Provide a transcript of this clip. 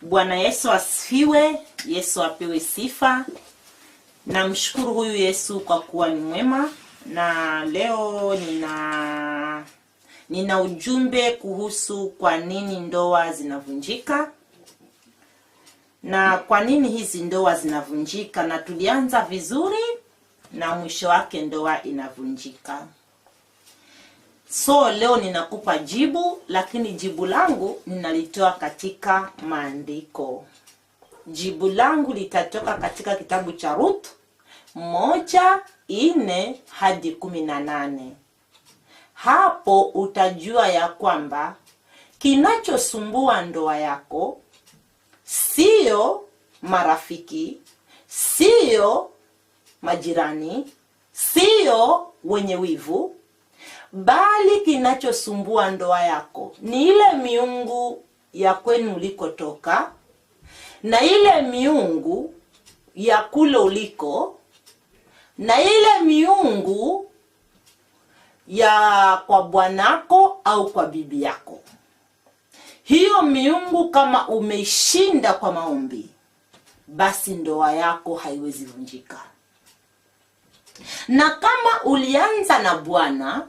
Bwana Yesu asifiwe. Yesu apewe sifa. Namshukuru huyu Yesu kwa kuwa ni mwema. Na leo nina ujumbe kuhusu kwa nini ndoa zinavunjika. Na kwa nini hizi ndoa zinavunjika, na tulianza vizuri na mwisho wake ndoa inavunjika. So leo ninakupa jibu, lakini jibu langu ninalitoa katika maandiko. Jibu langu litatoka katika kitabu cha Ruth 1:4 hadi 18. Hapo utajua ya kwamba kinachosumbua ndoa yako sio marafiki, sio majirani, sio wenye wivu, bali kinachosumbua ndoa yako ni ile miungu ya kwenu ulikotoka, na ile miungu ya kule uliko, na ile miungu ya kwa bwanako au kwa bibi yako. Hiyo miungu kama umeishinda kwa maombi, basi ndoa yako haiwezi vunjika. Na kama ulianza na Bwana